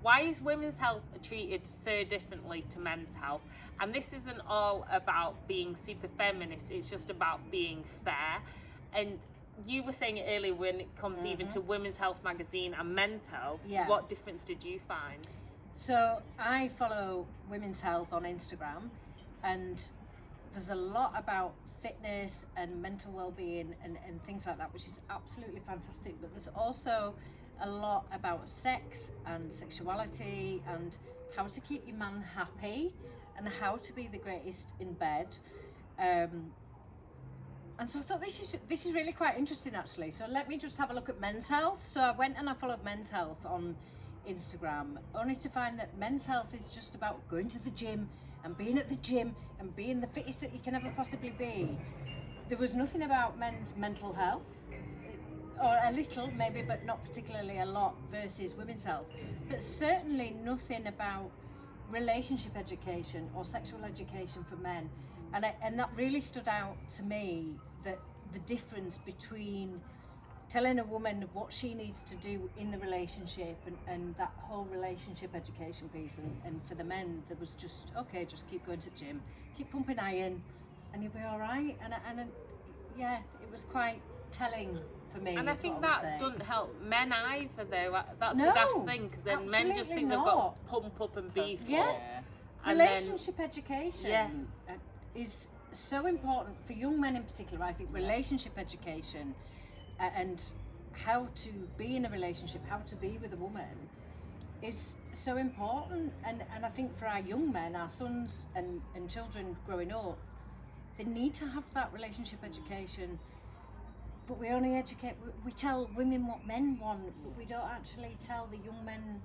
why is women's health treated so differently to men's health? And this isn't all about being super feminist, it's just about being fair. And you were saying it earlier, when it comes even to Women's Health magazine and men's health, what difference did you find? So I follow Women's Health on Instagram, and there's a lot about fitness and mental well-being and things like that, which is absolutely fantastic. But there's also a lot about sex and sexuality and how to keep your man happy and how to be the greatest in bed. And so I thought this is really quite interesting, actually. So let me just have a look at men's health. So I went and I followed men's health on Instagram, only to find that men's health is just about going to the gym and being at the gym and being the fittest that you can ever possibly be. There was nothing about men's mental health, or a little maybe, but not particularly a lot, versus women's health. But certainly nothing about relationship education or sexual education for men. And that really stood out to me, that the difference between telling a woman what she needs to do in the relationship and that whole relationship education piece, and for the men there was just, okay, just keep going to the gym, keep pumping iron and you'll be all right. And yeah, it was quite telling for me. And I think that doesn't help men either, though. That's No, the daft thing, because then men just think they've got to pump up and beef up. And relationship education is so important for young men in particular. I think relationship education and how to be in a relationship, how to be with a woman, is so important. And I think for our young men, our sons and children growing up, they need to have that relationship education. But we only educate, we tell women what men want, but we don't actually tell the young men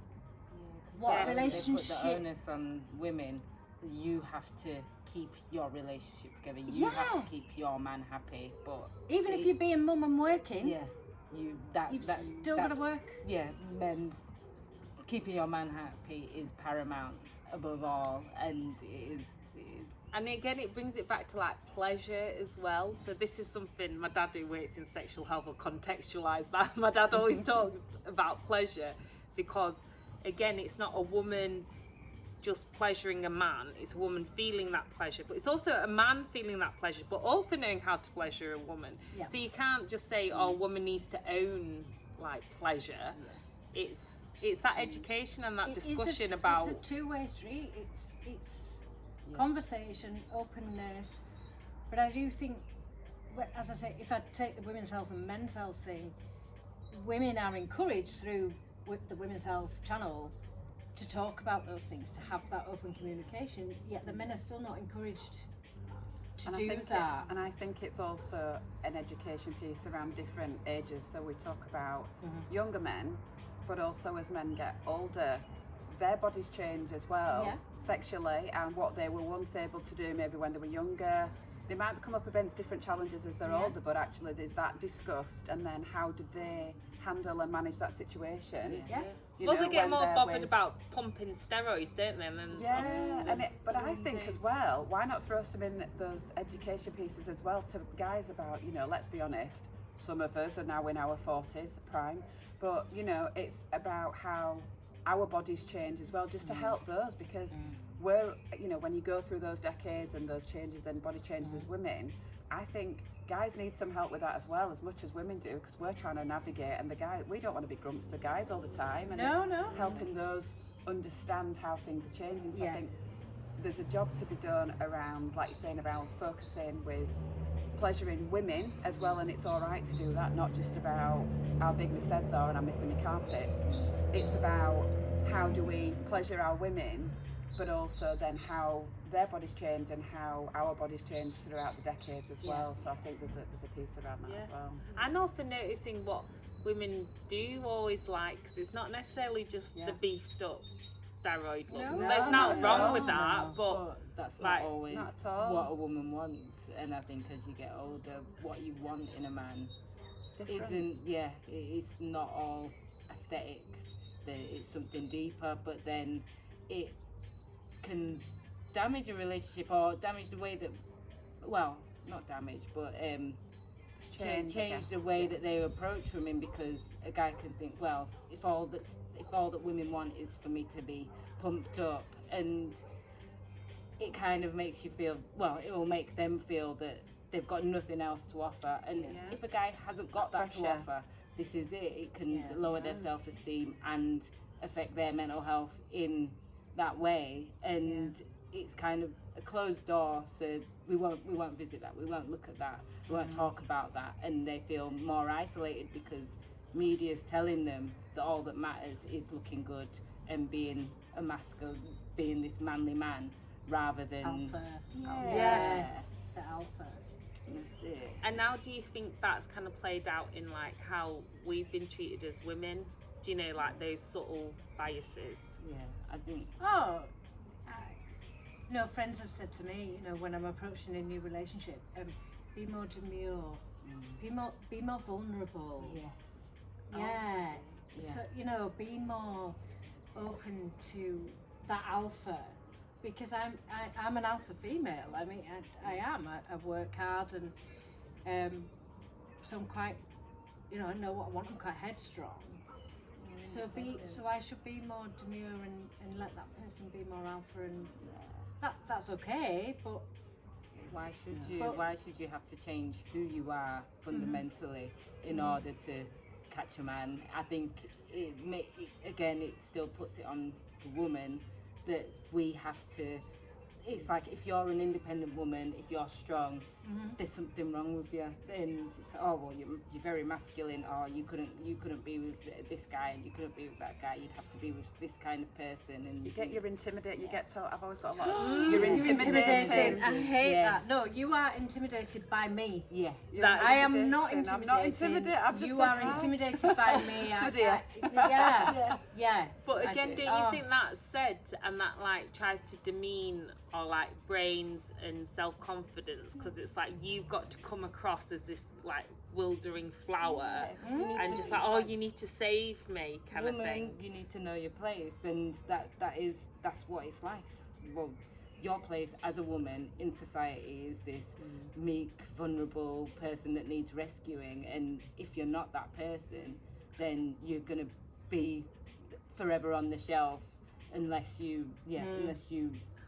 what relationship. They put the onus on women. You have to keep your relationship together. You have to keep your man happy. But even if you're being mum and working, you've still got to work. Yeah, men's keeping your man happy is paramount above all, and it is. And again, it brings it back to like pleasure as well. So this is something my dad, who works in sexual health, will contextualise that. My dad always talks about pleasure, because again, it's not a woman just pleasuring a man, it's a woman feeling that pleasure, but it's also a man feeling that pleasure, but also knowing how to pleasure a woman. So you can't just say, oh, a woman needs to own like pleasure. It's that education and that discussion about. It's a two-way street. It's conversation, openness. But I do think, as I say, if I take the women's health and men's health thing, women are encouraged through the Women's Health channel to talk about those things, to have that open communication, yet the men are still not encouraged to do that. And I think it's also an education piece around different ages. So we talk about younger men, but also as men get older, their bodies change as well, sexually, and what they were once able to do maybe when they were younger. They might come up against different challenges as they're older, but actually there's that discussed, and then how do they handle and manage that situation? Well, they get more bothered about pumping steroids, don't they? But I think as well, why not throw some in those education pieces as well to guys about, let's be honest, some of us are now in our 40s, prime, but it's about how our bodies change as well, just to help those, because we're, when you go through those decades and those changes and body changes as women, I think guys need some help with that as well, as much as women do, because we're trying to navigate, and the guys, we don't want to be grumps to guys all the time, and helping those understand how things are changing. So I think there's a job to be done around, like you're saying, around focusing with pleasuring women as well, and it's all right to do that, not just about how big my steads are and I'm missing my carpets. It's about how do we pleasure our women, but also then how their bodies change and how our bodies change throughout the decades as well. So I think there's a piece around that as well. And also noticing what women do always like, because it's not necessarily just the beefed up steroid look. There's nothing wrong with that, but that's not always what a woman wants. And I think as you get older, what you want in a man isn't, it's not all aesthetics. It's something deeper, but then it can damage a relationship or damage the way that, well, not damage, but change. I guess. the way that they approach women, because a guy can think, well, if all that women want is for me to be pumped up, and it kind of makes you feel, well, it will make them feel that they've got nothing else to offer, and if a guy hasn't got that to offer, this is it. It can lower their self-esteem and affect their mental health in that way, and it's kind of a closed door, so we won't visit that, we won't look at that, we won't talk about that, and they feel more isolated because media's telling them that all that matters is looking good and being a masculine, being this manly man, rather than Alpha. The alpha. That's it. And now, do you think that's kind of played out in like how we've been treated as women? Do you know, like those subtle biases? Yeah, I think. Friends have said to me, when I'm approaching a new relationship, be more demure, be more vulnerable. Yes. So be more open to that alpha, because I'm an alpha female. I mean, I am. I work hard, and so I'm quite, I know what I want. I'm quite headstrong. So I should be more demure and let that person be more alpha, and that's okay. But why should you have to change who you are fundamentally in order to catch a man? I think it still puts it on the woman that we have to. It's like, if you're an independent woman, if you're strong, there's something wrong with you. Then it's, oh well, you're very masculine, or you couldn't be with this guy, and you couldn't be with that guy. You'd have to be with this kind of person. And you're intimidated. You get told. I've always got a lot of. You're intimidated. I hate that. No, you are intimidated by me. Yeah. I am not intimidated. I'm not intimidated. You are intimidated by me. Study. Yeah. But again, don't you think that's said, and that like tries to demean or like brains and self-confidence, because it's like you've got to come across as this like wildering flower, and just like, oh, you need to save me kind of thing. You need to know your place, and that's what it's like. Well, your place as a woman in society is this meek, vulnerable person that needs rescuing, and if you're not that person, then you're gonna be forever on the shelf unless you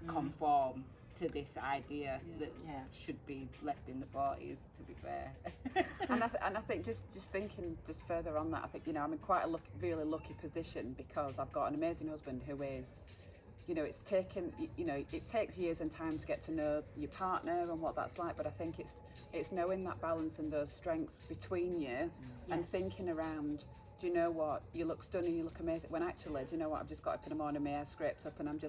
conform to this idea that should be left in the 40s, to be fair. and I think just thinking just further on that, I think I'm in quite a really lucky position, because I've got an amazing husband who is, it's taken, it takes years and time to get to know your partner and what that's like, but I think it's knowing that balance and those strengths between you, and thinking around, do you know what, you look stunning, you look amazing, when actually, do you know what, I've just got up in the morning, my hair scraped up, and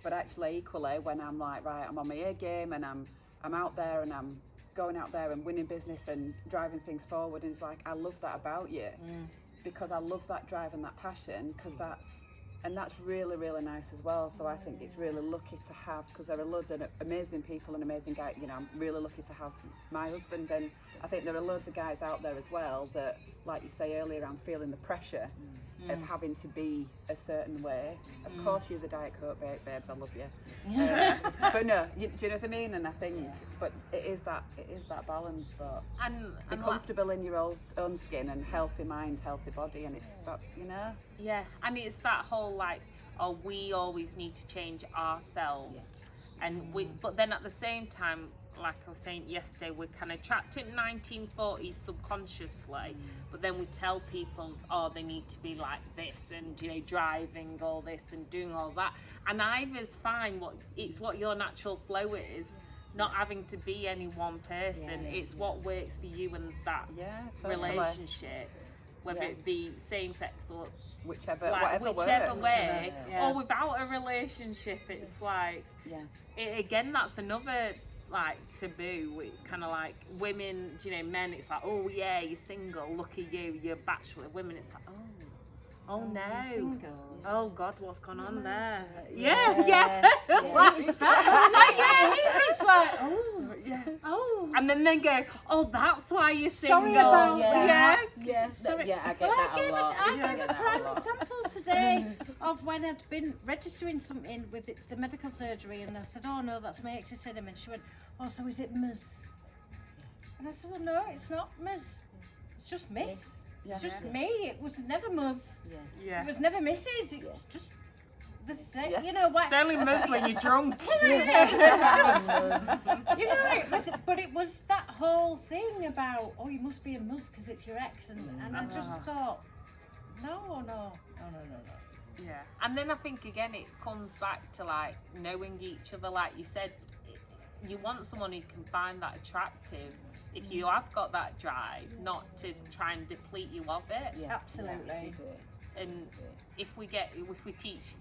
but actually equally, when I'm like, right, I'm on my A game, and I'm out there, and I'm going out there and winning business and driving things forward, and it's like, I love that about you, because I love that drive and that passion, because that's really, really nice as well. So I think it's really lucky to have, because there are loads of amazing people and amazing guys, I'm really lucky to have my husband, and I think there are loads of guys out there as well that, like you say earlier, I'm feeling the pressure of having to be a certain way. Of course, you're the Diet Coke babes, I love you. But no, do you know what I mean? And I think, but it is that balance. But be comfortable in your own skin, and healthy mind, healthy body, and it's that, Yeah, and it's that whole like, oh, we always need to change ourselves, and but then at the same time, like I was saying yesterday, we're kind of trapped in 1940s subconsciously, but then we tell people, oh, they need to be like this, and driving all this and doing all that, and either's fine. What your natural flow is, not having to be any one person. It's what works for you and that relationship, whether it be same sex or whichever way, or without a relationship. It's like, again, that's another like taboo. It's kind of like women, men, it's like, oh yeah, you're single, look at you, you're a bachelor. Women, it's like, oh no, oh God, what's gone on there? It's like, and then they go, oh, that's why you're single. Sorry about Sorry. I get that a lot. I gave a prime example today of when I'd been registering something with the medical surgery, and I said, oh no, that's my exocytoma, and she went, oh, so is it MENS? And I said, well, no, it's not Ms. It's just Miss. Yeah. It's just me. It was never Ms. Yeah. Yeah. It was never Mrs. It was just the same. Yeah. You know what? It's only mus when you're drunk. You know, it was, but it was that whole thing about, oh, you must be a Ms because it's your ex, and I just thought, no. Yeah. And then I think again it comes back to like knowing each other, like you said, you want someone who can find that attractive if you have got that drive, not to try and deplete you of it. Yeah. Absolutely. This is it. And This is it. if we teach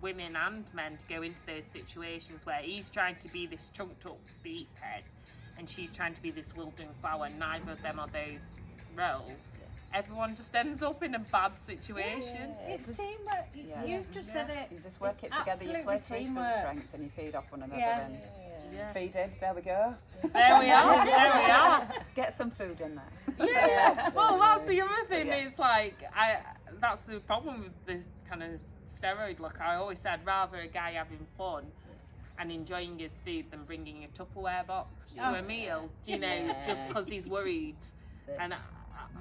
women and men to go into those situations where he's trying to be this chunked up beefhead and she's trying to be this wildering flower, neither of them are those roles, everyone just ends up in a bad situation. It's teamwork. Yeah. You've just said it. You just work It's it together, you play absolutely to each other's teamwork. strengths and you feed off one another Yeah. and Yeah. feeding. There we go. There we are. There we are. Get some food in there. Yeah. Well, that's the other thing. Yeah. It's like that's the problem with this kind of steroid look. I always said rather a guy having fun and enjoying his food than bringing a Tupperware box to a meal. Do you know, just because he's worried. And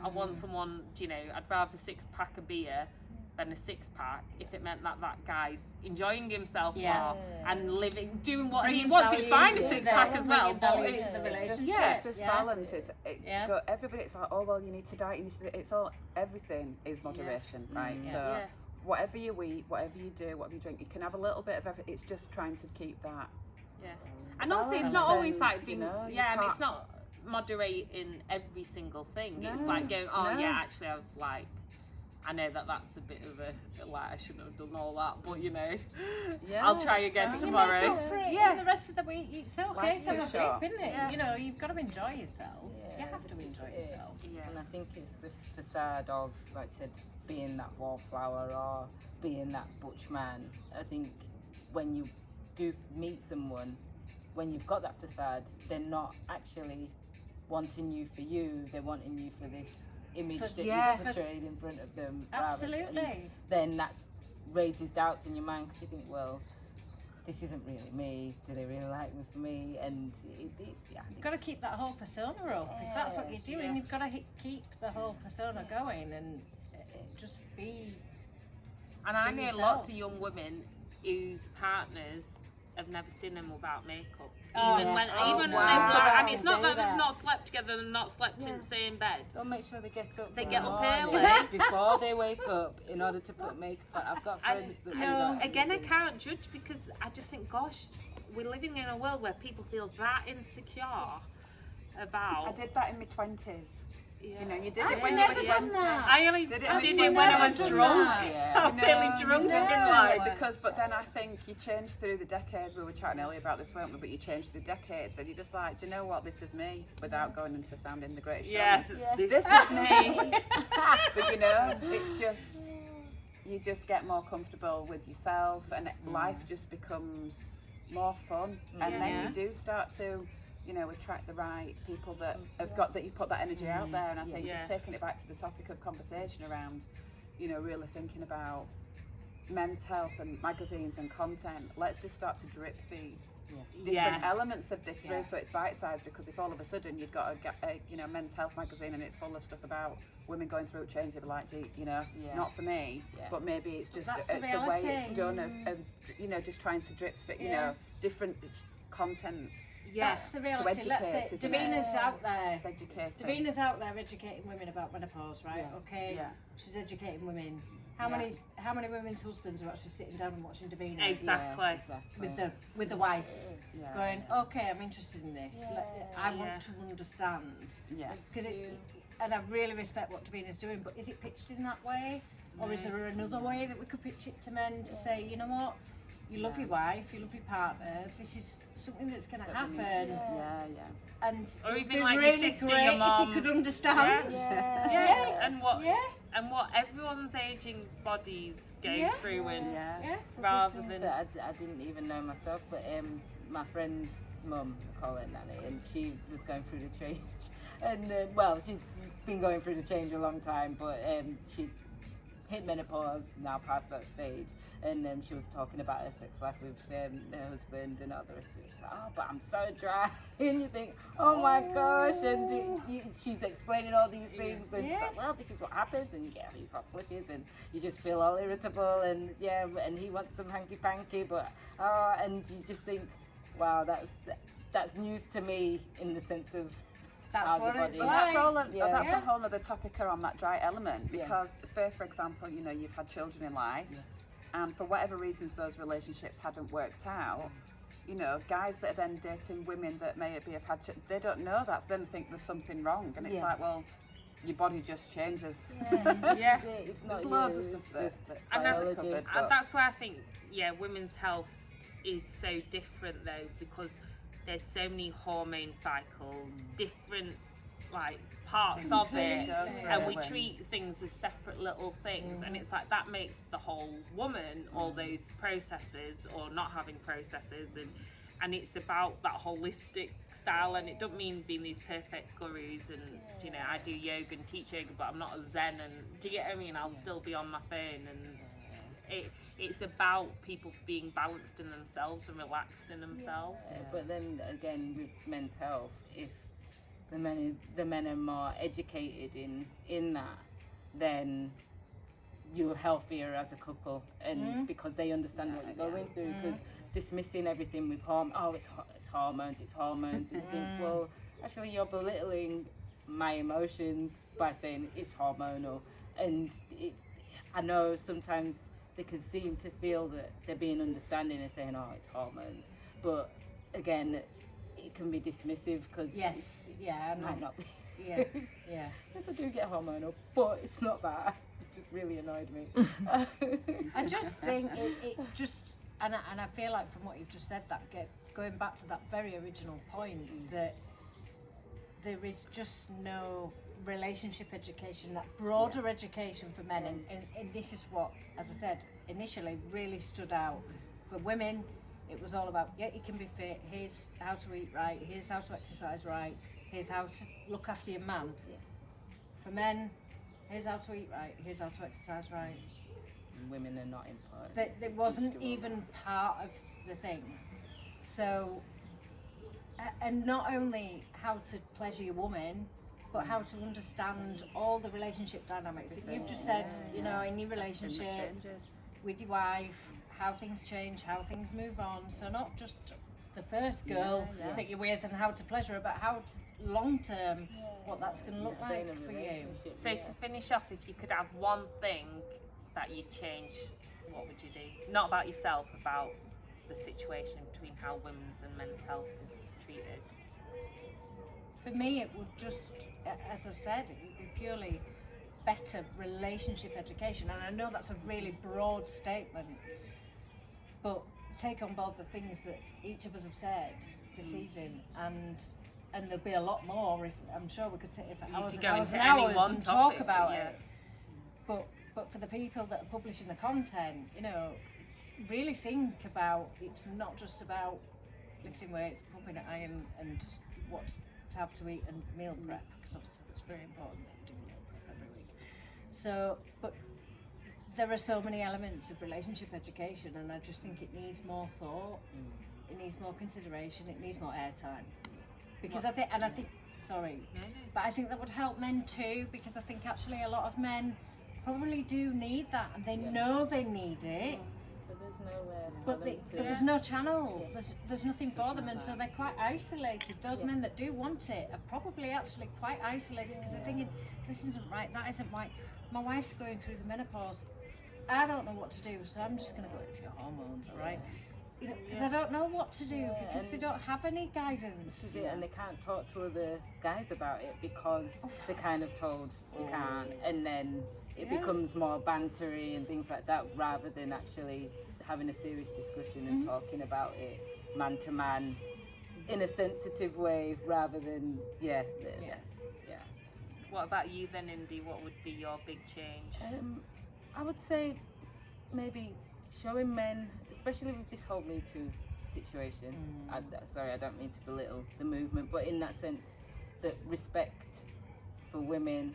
I want someone. Do you know, I'd rather 6-pack of beer than a 6-pack if it meant that guy's enjoying himself more and doing what he Bringing wants. It's fine a values to 6-pack the- as well, bringing but values it's to the relationship. It's just Yeah. balance. Yeah. Everybody's like, oh well, you need to diet. You need to. It's all. Everything is moderation, right? Yeah. So Yeah. whatever you eat, whatever you do, whatever you drink, you can have a little bit of everything. It's just trying to keep that. Yeah. And also, it's balance not always and, like you being. know, you Yeah, and it's can't- not moderating every single thing. It's No, like going, oh no. yeah, actually, I've like. I know that's a bit of a like I shouldn't have done all that, but you know, Yeah, I'll try it's again fine. You tomorrow. make up for it in Yes. the rest of the week. It's okay Life's to have too a short. dip, isn't it? Yeah. You know, you've got to enjoy yourself. Yeah, You have to this enjoy is it. yourself. Yeah. And I think it's this facade of, like I said, being that wallflower or being that butch man. I think when you do meet someone, when you've got that facade, they're not actually wanting you for you. They're wanting you for this image For- that yeah, you for- portrayed in front of them. Absolutely. And then that raises doubts in your mind because you think, well, this isn't really me. Do they really like me for me? And yeah, I You've think got to keep that whole persona up. If that's what you're doing, you've got to keep the whole persona going and just be. And I Be know yourself. lots of young women whose partners have never seen them without makeup. Oh, even yeah. when, Oh, even wow. when they've Wow. and it's not Do that that. they've not slept together and not slept in the same bed. They'll make sure they get up. They in get the up morning early. before they wake up in order to put makeup on. I've got friends that do that. Again, I can't judge because I just think, gosh, we're living in a world where people feel that insecure about. I did that in my 20s. Yeah. You know, you did I've it when never you were done 20. that. I only Did did it it, when you when were I was 20? drunk. Yeah. I was feeling drunk no. and just Like, like. but then I think you change through the decades. We were chatting earlier about this, weren't we? But you change through the decades, and you're just like, do you know what? This is me, without going into sounding the greatest Yeah, showman. this This is me. But you know, it's just you just get more comfortable with yourself, and life just becomes more fun. And then Yeah. you do start to, you know, attract the right people that have got that. You put that energy out there, and I think Yeah. just taking it back to the topic of conversation around, you know, really thinking about men's health and magazines and content. Let's just start to drip feed different elements of this through, so it's bite-sized. Because if all of a sudden you've got a you know, men's health magazine and it's full of stuff about women going through change, they'll be like, gee, you know, not for me. Yeah. But maybe it's just That's it's the the way reality. it's done of you know, just trying to drip fit, you know, different content. That's the reality. Let's say educate, isn't Davina's it? out there. It's educating. Davina's out there educating women about menopause, right? Yeah. Okay. Yeah. She's educating women. How many women's husbands are actually sitting down and watching Davina Exactly. with the wife, Yeah. going, okay, I'm interested in this. I want to understand. Yeah. Because and I really respect what Davina's doing, but is it pitched in that way, or is there another way that we could pitch it to men to say, you know what? You love your wife, you love your partner. This is something that's going to happen, Yeah, yeah. and Or it'd even be like your really sister, great your if mum. you could understand. Yeah. And what Yeah. and what everyone's aging bodies go Yeah. through, and Yeah. Yeah. rather Things than that I didn't even know myself, but my friend's mum, I call her Nanny, and she was going through the change, and well, she's been going through the change a long time, but she hit menopause, now past that stage. And she was talking about her sex life with her husband and all the rest of it. She's like, oh, but I'm so dry. And you think, oh my gosh. And she's explaining all these things. And she's like, well, this is what happens. And you get all these hot flushes and you just feel all irritable. And and he wants some hanky-panky. But, and you just think, wow, that's news to me in the sense of That's what it's Well, like. that's a whole other topic on that dry element, because for example, you know, you've had children in life, and for whatever reasons those relationships hadn't worked out, you know, guys that are then dating women that maybe have had they don't know that, so then think there's something wrong, and it's like, well, your body just changes. It's not There's loads of you, stuff it's just And biology. and that's why I think, women's health is so different though, because there's so many hormone cycles, different like parts of it, and we treat things as separate little things, and it's like that makes the whole woman all those processes or not having processes, and it's about that holistic style. And it doesn't mean being these perfect gurus, and you know, I do yoga and teach yoga, but I'm not a zen, and do you get what I mean? I'll still be on my phone, and it's about people being balanced in themselves and relaxed in themselves. But then again, with men's health, if the men are more educated in that, then you're healthier as a couple, and because they understand what you're going through. Because dismissing everything with it's hormones, and you think, well, actually you're belittling my emotions by saying it's hormonal. And I know sometimes they can seem to feel that they're being understanding and saying, it's hormones, but again, it can be dismissive because it might not be. Yes, I do get hormonal, but it's not that. It just really annoyed me. I just think it's just, and I feel like from what you've just said, that going back to that very original point, that there is just no relationship education, that broader education for men, and this is what, as I said initially, really stood out for women. It was all about, you can be fit, here's how to eat right, here's how to exercise right, here's how to look after your man. For men, here's how to eat right, here's how to exercise right. Women are not important. That wasn't even part of the thing. So, and not only how to pleasure your woman, but how to understand all the relationship dynamics that you've just said, you know, in your relationship with your wife, how things change, how things move on. So not just the first girl that you're with and how to pleasure her, but how to, long term, what that's going to look like for you. So to finish off, if you could have one thing that you'd change, what would you do? Not about yourself, about the situation between how women's and men's health is treated. For me, it would just, as I've said, it would be purely better relationship education. And I know that's a really broad statement, but take on board the things that each of us have said this evening, and there'll be a lot more. If I'm sure we could sit here for hours and hours and hours and talk about it. But for the people that are publishing the content, you know, really think about, it's not just about lifting weights, pumping at iron, and what to have to eat and meal prep, because obviously it's very important that you do meal prep every week. So, but there are so many elements of relationship education, and I just think it needs more thought, it needs more consideration, it needs more airtime. Because I think, but I think that would help men too, because I think actually a lot of men probably do need that, and they know they need it. But there's nowhere. But there's no channel. There's nothing for them, and so they're quite isolated. Those men that do want it are probably actually quite isolated, because they're thinking, this isn't right, that isn't right. My wife's going through the menopause. I don't know what to do, so I'm just going to go into your hormones, all right? You know, because I don't know what to do, because they don't have any guidance. This is it, and they can't talk to other guys about it because they're kind of told you can't, and then it becomes more bantery and things like that, rather than actually having a serious discussion and talking about it man to man in a sensitive way, rather than What about you then, Indy? What would be your big change? I would say maybe showing men, especially with this whole Me Too situation, I don't mean to belittle the movement, but in that sense, that respect for women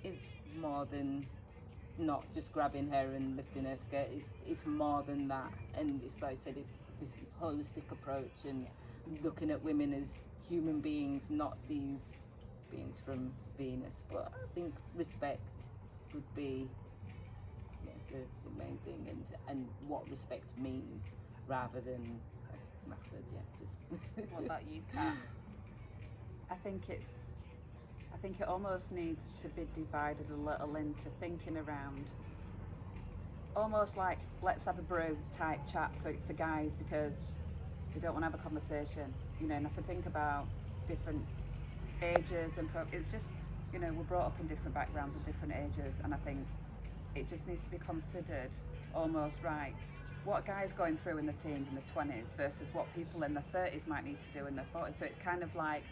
is more than not just grabbing her and lifting her skirt. It's more than that, and it's like I said, it's this holistic approach and looking at women as human beings, not these beings from Venus. But I think respect would be the main thing, and what respect means rather than, like I said, just. What about you, Kat? I think it almost needs to be divided a little into thinking around almost like let's have a brew type chat for guys, because they don't want to have a conversation, and if I think about different ages and it's just, we're brought up in different backgrounds and different ages, and I think it just needs to be considered almost right. What a guy's going through in the teens and the 20s versus what people in their 30s might need to do in their 40s. So it's kind of like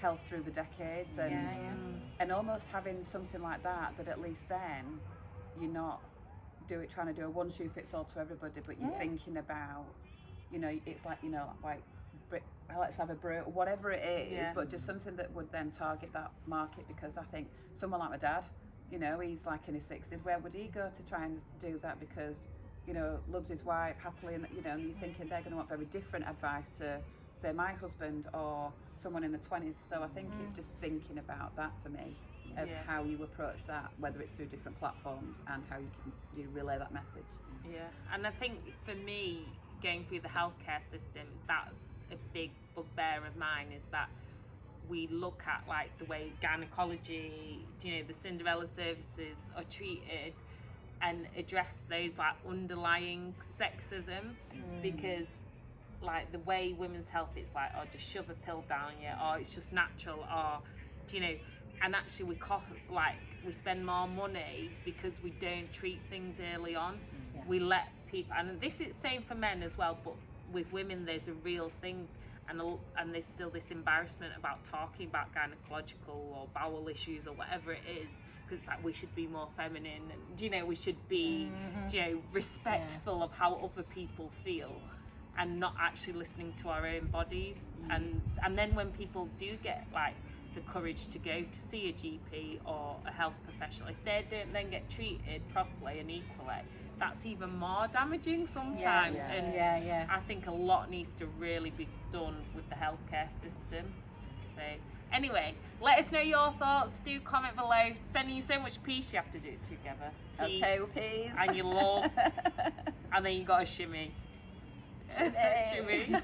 health through the decades, and almost having something like that at least then you're not trying to do a one shoe fits all to everybody, but you're thinking about, it's like, like let's have a brew, whatever it is, but just something that would then target that market. Because I think someone like my dad, he's like in his 60s, where would he go to try and do that? Because loves his wife happily, and and you're thinking they're going to want very different advice to say my husband or someone in the 20s. So I think it's just thinking about that for me, of how you approach that, whether it's through different platforms and how you relay that message. Yeah, and I think for me, going through the healthcare system, that's a big bugbear of mine, is that we look at like the way gynecology, the Cinderella services are treated, and address those like underlying sexism, because like the way women's health, it's like, oh, just shove a pill down you, or it's just natural, or and actually we spend more money because we don't treat things early on. We let people, and this is same for men as well, but with women there's a real thing, and there's still this embarrassment about talking about gynecological or bowel issues or whatever it is, because it's like we should be more feminine, and we should be respectful of how other people feel, and not actually listening to our own bodies. And then when people do get like the courage to go to see a GP or a health professional, if they don't then get treated properly and equally, that's even more damaging sometimes. And I think a lot needs to really be done with the healthcare system. So anyway, let us know your thoughts. Do comment below. Sending you so much peace, you have to do it together. Peace. Okay, well, peace. And your love. And then you got a shimmy. Shimmy. Shimmy.